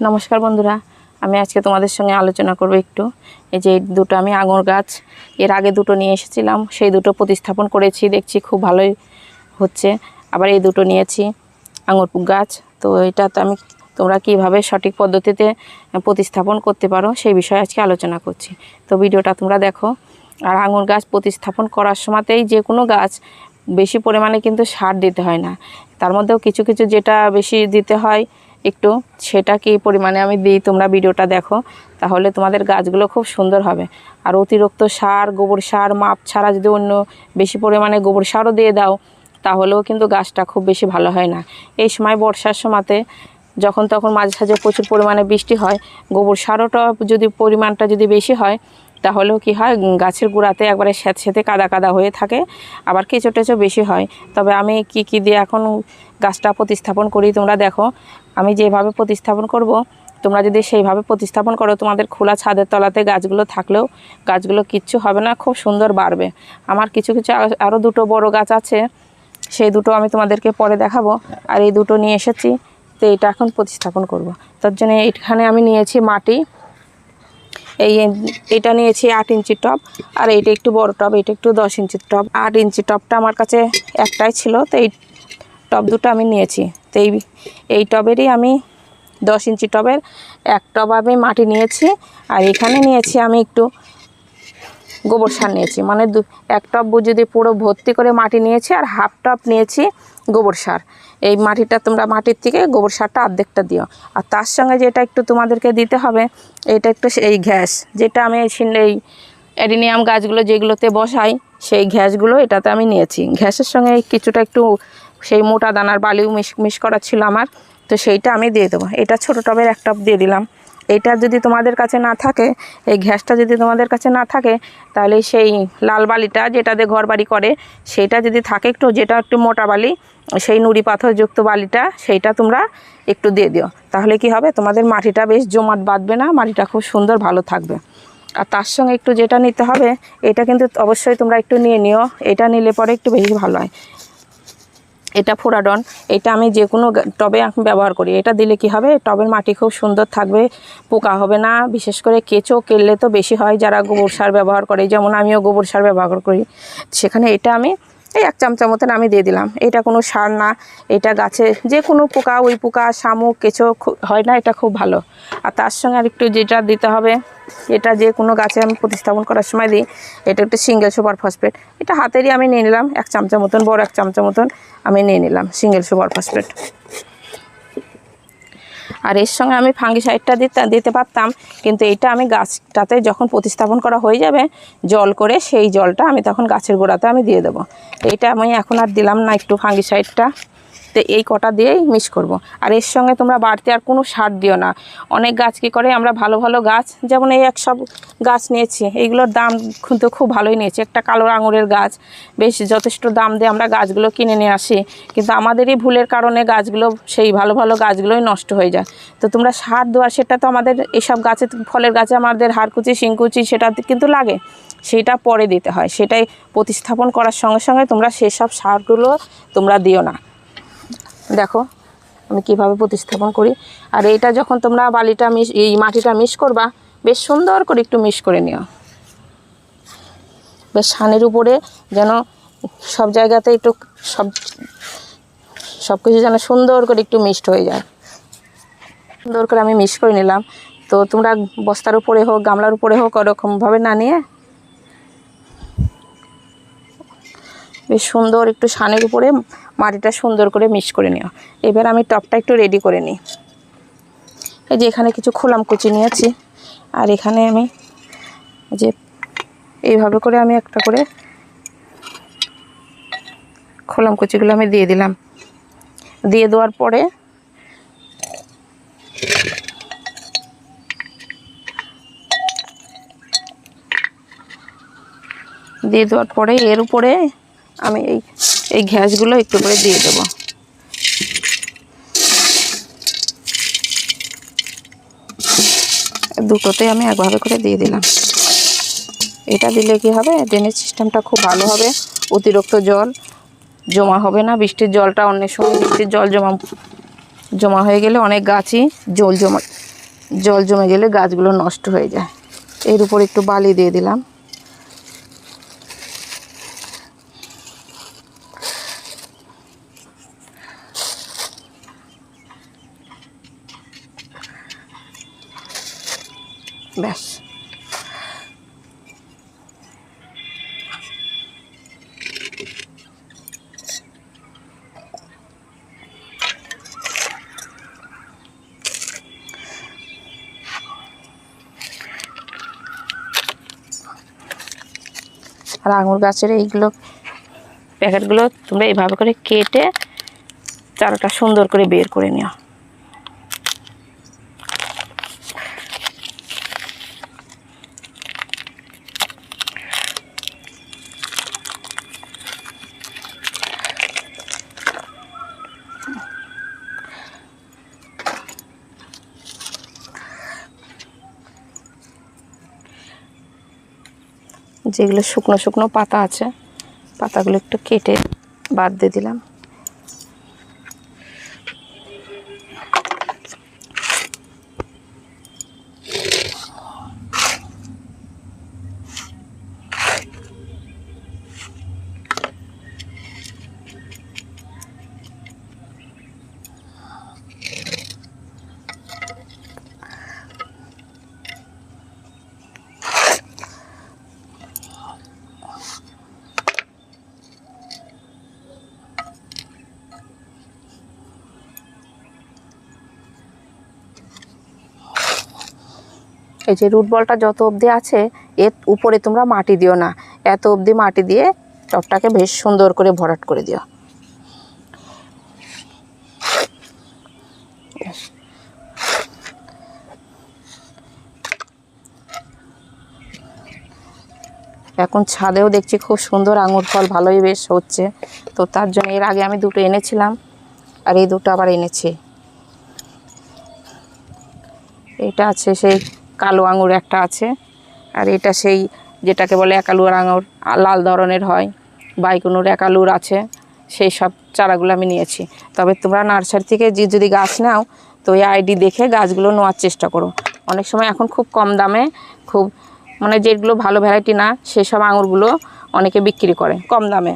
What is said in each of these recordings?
নমস্কার বন্ধুরা, আমি আজকে তোমাদের সঙ্গে আলোচনা করব একটু এই যে দুটো আমি আঙুর গাছ এর আগে দুটো নিয়ে এসেছিলাম, সেই দুটো প্রতিস্থাপন করেছি, দেখছি খুব ভালোই হচ্ছে। আবার এই দুটো নিয়েছি আঙুর গাছ, তো এটা তো আমি তোমরা কিভাবে সঠিক পদ্ধতিতে প্রতিস্থাপন করতে পারো সেই বিষয়ে আজকে আলোচনা করছি। তো ভিডিওটা তোমরা দেখো। আর আঙুর গাছ প্রতিস্থাপন করার সময়তেই যে কোনো গাছ বেশি পরিমাণে কিন্তু সার দিতে হয় না, তার মধ্যেও কিছু কিছু যেটা বেশি দিতে হয় একটু, সেটা কি পরিমাণে আমি দিই তোমরা ভিডিওটা দেখো, তাহলে তোমাদের গাছগুলো খুব সুন্দর হবে। আর অতিরিক্ত সার, গোবর সার মাপ ছাড়া যদি অন্য বেশি পরিমাণে গোবর সারও দিয়ে দাও তাহলেও কিন্তু গাছটা খুব বেশি ভালো হয় না। এই সময় বর্ষার সময়তে যখন তখন মাঝে সাঝে প্রচুর পরিমাণে বৃষ্টি হয়, গোবর সারটা যদি পরিমাণটা যদি বেশি হয় তাহলেও কি হয়, গাছের গোড়াতে একবারে স্যাঁতস্যাঁতে কাদা কাদা হয়ে থাকে, আবার কেঁচো টেচো বেশি হয়। তবে আমি কি দিয়ে এখন গাছটা প্রতিস্থাপন করি তোমরা দেখো। আমি যেভাবে প্রতিস্থাপন করব, তোমরা যদি সেইভাবে প্রতিস্থাপন করো, তোমাদের খোলা ছাদের তলাতে গাছগুলো থাকলেও গাছগুলো কিচ্ছু হবে না, খুব সুন্দর বাড়বে। আমার কিছু কিছু আরও দুটো বড় গাছ আছে, সেই দুটো আমি তোমাদেরকে পরে দেখাবো। আর এই দুটো নিয়ে এসেছি, তো এটা এখন প্রতিস্থাপন করব। তার জন্য এখানে আমি নিয়েছি মাটি, এটা নিয়েছি 8 ইঞ্চি টব, আর এইটা একটু বড় টব, এটা একটু 10 ইঞ্চির টব। 8 ইঞ্চি টবটা আমার কাছে একটাই ছিল, তো এই টব দুটো আমি নিয়েছি। তো এই টবেরই আমি 10 ইঞ্চি টবের এক টব আমি মাটি নিয়েছি, আর এখানে নিয়েছি আমি একটু গোবর সার নিয়েছি, মানে এক টব যদি পুরো ভর্তি করে মাটি নিয়েছি, আর হাফ টব নিয়েছি গোবর সার। এই মাটিটা তোমরা মাটির থেকে গোবর সারটা অর্ধেকটা দিও। আর তার সঙ্গে যেটা একটু তোমাদেরকে দিতে হবে, এটা একটু এই ঘ্যাস, যেটা আমি এই অ্যাডিনিয়াম গাছগুলো যেগুলোতে বসাই সেই ঘ্যাসগুলো এটাতে আমি নিয়েছি। ঘ্যাসের সঙ্গে কিছুটা একটু সেই মোটা দানার বালিও মিশ করা ছিল আমার, তো সেইটা আমি দিয়ে দেবো। এটা ছোটো টবের এক টব দিয়ে দিলাম। এইটা যদি তোমাদের কাছে না থাকে, এই ঘ্যাসটা যদি তোমাদের কাছে না থাকে, তাহলে সেই লাল বালিটা যেটাতে ঘর বাড়ি করে সেইটা যদি থাকে একটু, যেটা একটু মোটা বালি, সেই নুড়ি পাথরযুক্ত বালিটা, সেইটা তোমরা একটু দিয়ে দিও। তাহলে কি হবে, তোমাদের মাটিটা বেশ জমাট বাঁধবে না, মাটিটা খুব সুন্দর ভালো থাকবে। আর তার সঙ্গে একটু যেটা নিতে হবে, এটা কিন্তু অবশ্যই তোমরা একটু নিয়ে নিও, এটা নিলে পরে একটু বেশি ভালো হয়। এটা ফোরাডন, এটা আমি যে কোনো টবে ব্যবহার করি। এটা দিলে কি হবে, টবের মাটি খুব সুন্দর থাকবে, পোকা হবে না। বিশেষ করে কেঁচো কেললে তো বেশি হয় যারা গোবর সার ব্যবহার করে, যেমন আমিও গোবর সার ব্যবহার করি। সেখানে এটা আমি এই 1 চামচা মতন আমি দিয়ে দিলাম। এটা কোনো সার না, এটা গাছে যে কোনো পোকা, ওই পোকা, শামুক, কেঁচো হয় না, এটা খুব ভালো। আর তার সঙ্গে আর একটু যেটা দিতে হবে, এটা যে কোনো গাছে আমি প্রতিস্থাপন করার সময় দিই, এটা একটু সিঙ্গেল সুপার ফসফেট। এটা হাতেরই আমি নিয়ে নিলাম 1 চামচা মতন, বড় 1 চামচা মতন আমি নিয়ে নিলাম সিঙ্গেল সুপার ফসফেট। আর এর সঙ্গে আমি ফাঙ্গিসাইডটা দিতে পারতাম, কিন্তু এটা আমি গাছটাতে যখন প্রতিস্থাপন করা হয়ে যাবে জল করে, সেই জলটা আমি তখন গাছের গোড়াতে আমি দিয়ে দেবো। এইটা আমি এখন আর দিলাম না একটু ফাঙ্গিসাইডটা, তো এই কটা দিয়েই মিক্স করব। আর এর সঙ্গে তোমরা বাড়তি আর কোনো সার দিও না। অনেক গাছ কী করে, আমরা ভালো ভালো গাছ, যেমন এই সব গাছ নিয়েছি, এইগুলোর দাম কিন্তু খুব ভালোই নিয়েছি। একটা কালো আঙুরের গাছ বেশ যথেষ্ট দাম দিয়ে আমরা গাছগুলো কিনে নিয়ে আসি, কিন্তু আমাদেরই ভুলের কারণে গাছগুলো, সেই ভালো ভালো গাছগুলোই নষ্ট হয়ে যায়। তো তোমরা সার দেওয়া, সেটা তো আমাদের এইসব গাছে, ফলের গাছে আমাদের হাড়কুচি, শিংকুচি সেটা কিন্তু লাগে, সেটা পরে দিতে হয়। সেটাই প্রতিস্থাপন করার সঙ্গে সঙ্গে তোমরা সেসব সারগুলো তোমরা দিও না। দেখো আমি কিভাবে প্রতিস্থাপন করি। আর এইটা যখন তোমরা বালিটা এই মাটিটা মিক্স করবা, বেশ সুন্দর করে একটু মিক্স করে নিও, বেশ সানের উপরে যেন সব জায়গাতে একটু সব কিছু যেন সুন্দর করে একটু মিক্সড হয়ে যায়। সুন্দর করে আমি মিক্স করে নিলাম। তো তোমরা বস্তার উপরে হোক, গামলার উপরে হোক, ওরকমভাবে না নিয়ে বেশ সুন্দর একটু সানের উপরে মাটিটা সুন্দর করে মিক্স করে নিও। এবার আমি টবটা একটু রেডি করে নিই। এই যে এখানে কিছু খোলাম কুচি নিয়েছি, আর এখানে আমি যে এইভাবে করে আমি একটা করে খোলাম কুচিগুলো আমি দিয়ে দিলাম। দিয়ে দেওয়ার পরে এর উপরে আমি এই ঘ্যাসগুলো একটু করে দিয়ে দেবো। দুটোতে আমি একভাবে করে দিয়ে দিলাম। এটা দিলে কি হবে, ড্রেনেজ সিস্টেমটা খুব ভালো হবে, অতিরিক্ত জল জমা হবে না। বৃষ্টির জলটা অনেক সময় বৃষ্টির জল জমা হয়ে গেলে অনেক গাছই জল জমে গেলে গাছগুলো নষ্ট হয়ে যায়। এর উপর একটু বালি দিয়ে দিলাম। ব্যাস, আর আঙুর গাছের এইগুলো প্যাকেটগুলো তোমরা এইভাবে করে কেটে চারাটা সুন্দর করে বের করে নিও। যেগুলো শুকনো শুকনো পাতা আছে, পাতাগুলো একটু কেটে বাদ দিয়ে দিলাম। এই যে রুট বলটা যত অবধি আছে এর উপরে তোমরা মাটি দিও না, এত অবধি মাটি দিয়ে টবটাকে বেশ সুন্দর করে ভরাট করে দিও। এখন ছাদেও দেখছি খুব সুন্দর আঙুর ফল ভালোই বেশ হচ্ছে, তো তার জন্য এর আগে আমি দুটো এনেছিলাম আর এই দুটো আবার এনেছি। এটা আছে সেই কালো আঙুর একটা আছে, আর এটা সেই যেটাকে বলে একালুর আঙুর, লাল ধরনের হয়, বাইকুনুর একালুর আছে, সেই সব চারাগুলো আমি নিয়েছি। তবে তোমরা নার্সারি থেকে যদি গাছ নাও তো এই আইডি দেখে গাছগুলো নেওয়ার চেষ্টা করো। অনেক সময় এখন খুব কম দামে, খুব মানে যেগুলো ভালো ভ্যারাইটি না সেসব আঙুরগুলো অনেকে বিক্রি করে কম দামে।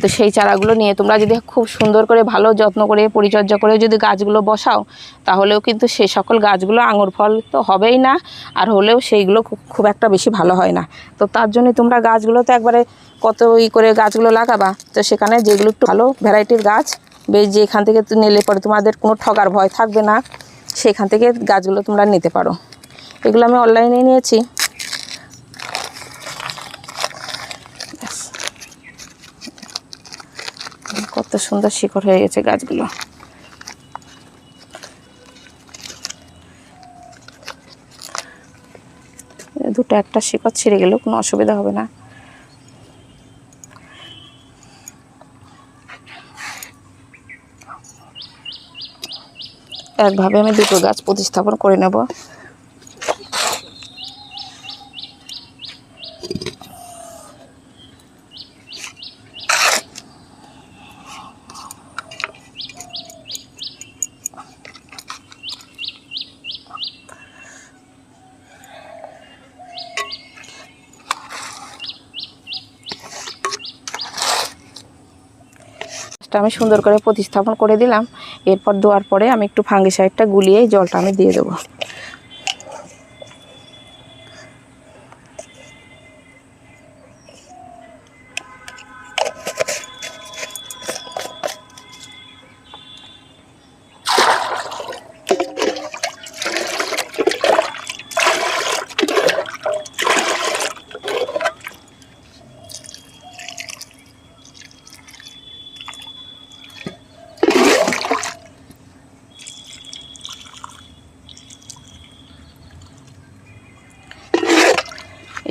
তো সেই চারাগুলো নিয়ে তোমরা যদি খুব সুন্দর করে ভালো যত্ন করে পরিচর্যা করে যদি গাছগুলো বসাও, তাহলেও কিন্তু সেই সকল গাছগুলো আঙুর ফল তো হবেই না, আর হলেও সেইগুলো খুব একটা বেশি ভালো হয় না। তো তার জন্য তোমরা গাছগুলো তো একবারে কত করে গাছগুলো লাগাবা, তো সেখানে যেগুলো একটু ভালো ভ্যারাইটির গাছ বেশ যেখান থেকে নিলে পরে তোমাদের কোনো ঠগার ভয় থাকবে না, সেখান থেকে গাছগুলো তোমরা নিতে পারো। এগুলো আমি অনলাইনে নিয়েছি। কত সুন্দর শিকড় হয়ে গেছে গাছগুলো। দুটো একটা শিকড় ছিঁড়ে গেলেও কোনো অসুবিধা হবে না। একভাবে আমি দুটো গাছ প্রতিস্থাপন করে নেব। আমি সুন্দর করে প্রতিস্থাপন করে দিলাম। এরপর দেওয়ার পরে আমি একটু ফাঙ্গিসাইডটা গুলিয়ে জলটা আমি দিয়ে দেবো।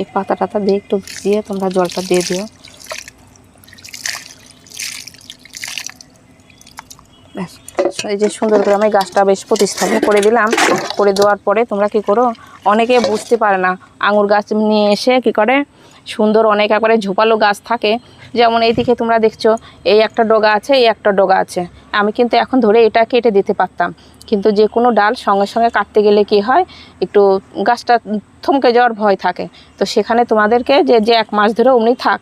এই পাতা টাতা দিয়ে একটু ভিজিয়ে তোমরা জলটা দিয়ে দিও। ব্যাস, এই যে সুন্দর করে আমি গাছটা বেশ প্রতিস্থাপন করে দিলাম। করে দেওয়ার পরে তোমরা কি করো, অনেকে বুঝতে পারে না, আঙুর গাছ নিয়ে এসে কি করে সুন্দর অনেক একবারে ঝোপালো গাছ থাকে, যেমন এইদিকে তোমরা দেখছো এই একটা ডগা আছে, এই একটা ডগা আছে, আমি কিন্তু এখন ধরে এটা কেটে দিতে পারতাম, কিন্তু যে কোনো ডাল সঙ্গে সঙ্গে কাটতে গেলে কি হয়, একটু গাছটা থমকে যাওয়ার ভয় থাকে। তো সেখানে তোমাদেরকে যে 1 মাস ধরে অমনি থাক,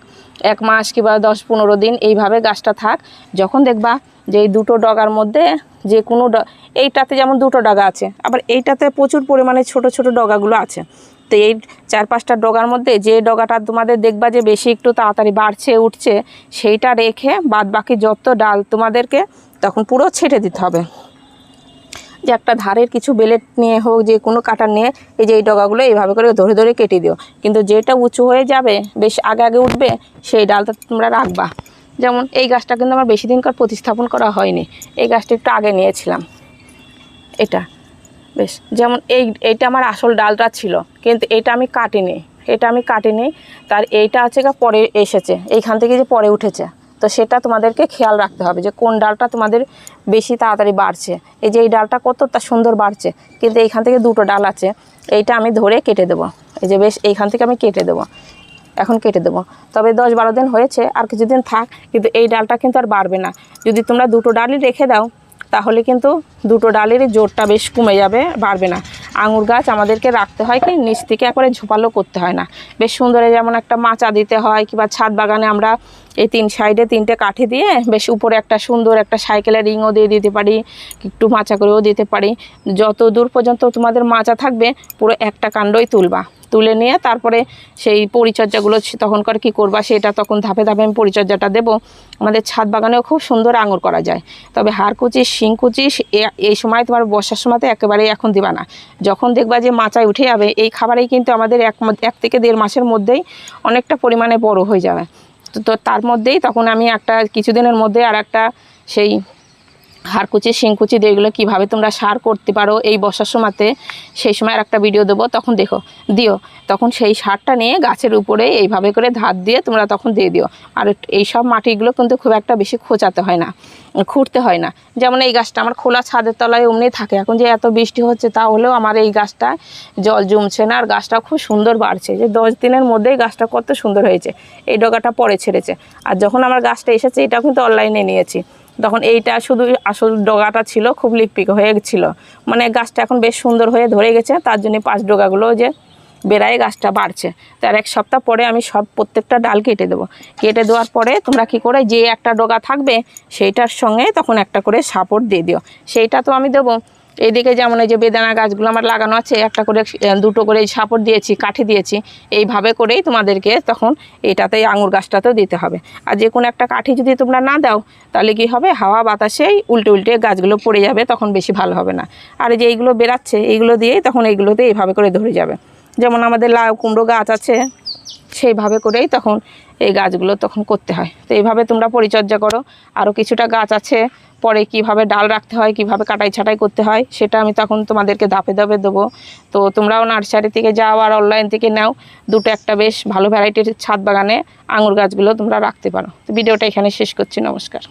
1 মাস কিংবা 10-15 দিন এইভাবে গাছটা থাক। যখন দেখবা যে এই দুটো ডগার মধ্যে যে কোনো এইটাতে যেমন দুটো ডগা আছে, আবার এইটাতে প্রচুর পরিমাণে ছোট ছোট ডগাগুলো আছে। তো এই 4-5টা ডগার মধ্যে যে ডগাটা তোমাদের দেখবা যে বেশি একটু তাড়াতাড়ি বাড়ছে উঠছে, সেইটা রেখে বাদ বাকি যত ডাল তোমাদেরকে তখন পুরো ছেটে দিতে হবে। যে একটা ধারের কিছু বেলেট নিয়ে হোক, যে কোনো কাটার নিয়ে এই যে এই ডগাগুলো এইভাবে করে ধরে ধরে কেটে দিও। কিন্তু যেটা উঁচু হয়ে যাবে, বেশ আগে আগে উঠবে, সেই ডালটা তোমরা রাখবা। যেমন এই গাছটা কিন্তু আমার বেশি দিনকার প্রতিস্থাপন করা হয়নি, এই গাছটা একটু আগে নিয়েছিলাম। এটা বেশ, যেমন এইটা আমার আসল ডালটা ছিল, কিন্তু এটা আমি কাটিনি, তার এইটা আছে পরে এসেছে, এইখান থেকে যে পরে উঠেছে। তো সেটা তোমাদেরকে খেয়াল রাখতে হবে যে কোন ডালটা তোমাদের বেশি তাড়াতাড়ি বাড়ছে। এই যে এই ডালটা কতটা সুন্দর বাড়ছে, কিন্তু এইখান থেকে দুটো ডাল আছে, এইটা আমি ধরে কেটে দেবো। এই যে বেশ এইখান থেকে আমি কেটে দেবো, এখন কেটে দেবো। তবে 10-12 দিন হয়েছে, আর কিছুদিন থাক, কিন্তু এই ডালটা কিন্তু আর বাড়বে না। যদি তোমরা দুটো ডালই রেখে দাও, তাহলে কিন্তু দুটো ডালেরই জোরটা বেশ কমে যাবে, বাড়বে না। আঙুর গাছ আমাদেরকে রাখতে হয় কি নিচ থেকে একবারে ঝোপালো করতে হয় না, বেশ সুন্দর, যেমন একটা মাচা দিতে হয়, কিংবা ছাদ বাগানে আমরা এই 3 সাইডে 3টে কাঠি দিয়ে বেশ উপরে একটা সুন্দর একটা সাইকেলের রিংও দিয়ে দিতে পারি, একটু মাচা করেও দিতে পারি। যত দূর পর্যন্ত তোমাদের মাচা থাকবে, পুরো একটা কাণ্ডই তুলে নিয়ে তারপরে সেই পরিচর্যাগুলো তখনকার কি করবা, সেটা তখন ধাপে ধাপে আমি পরিচর্যাটা দেবো। আমাদের ছাদ বাগানেও খুব সুন্দর আঙুর করা যায়। তবে হাড়কুচি, শিংকুচি এই সময় তোমার বর্ষার সময়তে একেবারেই এখন দিবা না। যখন দেখবা যে মাচায় উঠে যাবে, এই খাবারেই কিন্তু আমাদের 1 থেকে 1.5 মাসের মধ্যেই অনেকটা পরিমাণে বড় হয়ে যাবে। তো তার মধ্যেই তখন আমি কিছুদিনের মধ্যে আর একটা সেই হাড়কুচি, শিংকুচি এগুলো কীভাবে তোমরা সার করতে পারো এই বর্ষার সময়তে, সেই সময় আর একটা ভিডিও দেবো, তখন দিও। তখন সেই সারটা নিয়ে গাছের উপরে এইভাবে করে ধার দিয়ে তোমরা তখন দিয়ে দিও। আর এই সব মাটিগুলো কিন্তু খুব একটা বেশি খোঁচাতে হয় না, খুঁড়তে হয় না। যেমন এই গাছটা আমার খোলা ছাদের তলায় অমনি থাকে, এখন যে এত বৃষ্টি হচ্ছে তাহলেও আমার এই গাছটা জল জমছে না, আর গাছটা খুব সুন্দর বাড়ছে। যে 10 দিনের মধ্যেই গাছটা কত সুন্দর হয়েছে। এই ডগাটা পরে ছেড়েছে, আর যখন আমার গাছটা এসেছে এটাও কিন্তু অনলাইনে নিয়েছি, তখন এইটা শুধু আসল ডগাটা ছিল, খুব লিকপিক হয়ে গেছিলো। মানে গাছটা এখন বেশ সুন্দর হয়ে ধরে গেছে, তার জন্য 5 ডগাগুলো যে বেড়ায় গাছটা বাড়ছে। তার 1 সপ্তাহ পরে আমি প্রত্যেকটা ডাল কেটে দেবো। কেটে দেওয়ার পরে তোমরা কি করে, যে একটা ডগা থাকবে সেইটার সঙ্গে তখন একটা করে সাপোর্ট দিয়ে দিও। সেইটা তো আমি দেবো। এইদিকে যেমন এই যে বেদানা গাছগুলো আমার লাগানো আছে, একটা করে 2টো করে সাপোর্ট দিয়েছি, কাঠি দিয়েছি। এইভাবে করেই তোমাদেরকে তখন এটাতেই আঙুর গাছটাতেও দিতে হবে। আর যে কোনো একটা কাঠি যদি তোমরা না দাও, তাহলে কি হবে, হাওয়া বাতাসেই উল্টে গাছগুলো পড়ে যাবে, তখন বেশি ভালো হবে না। আর যে এইগুলো বেরাচ্ছে, এইগুলো দিয়েই তখন এইগুলোতে এইভাবে করে ধরে যাবে। যেমন আমাদের লাউ কুমড়ো গাছ আছে, সেইভাবে করেই তখন এই গাছগুলো তখন করতে হয়। তো এইভাবে তোমরা পরিচর্যা করো। আরও কিছুটা গাছ আছে, পরে কিভাবে ডাল রাখতে হয়, কিভাবে কাটাই ছাটাই করতে হয়, সেটা আমি তখন তোমাদেরকে ধাপে ধাপে দেবো। তো তোমরাও নার্সারি থেকে যাও আর অনলাইন থেকে নাও, দুটো একটা বেশ ভালো ভ্যারাইটির ছাদ বাগানে আঙুর গাছগুলো তোমরা রাখতে পারো। তো ভিডিওটা এখানে শেষ করছি, নমস্কার।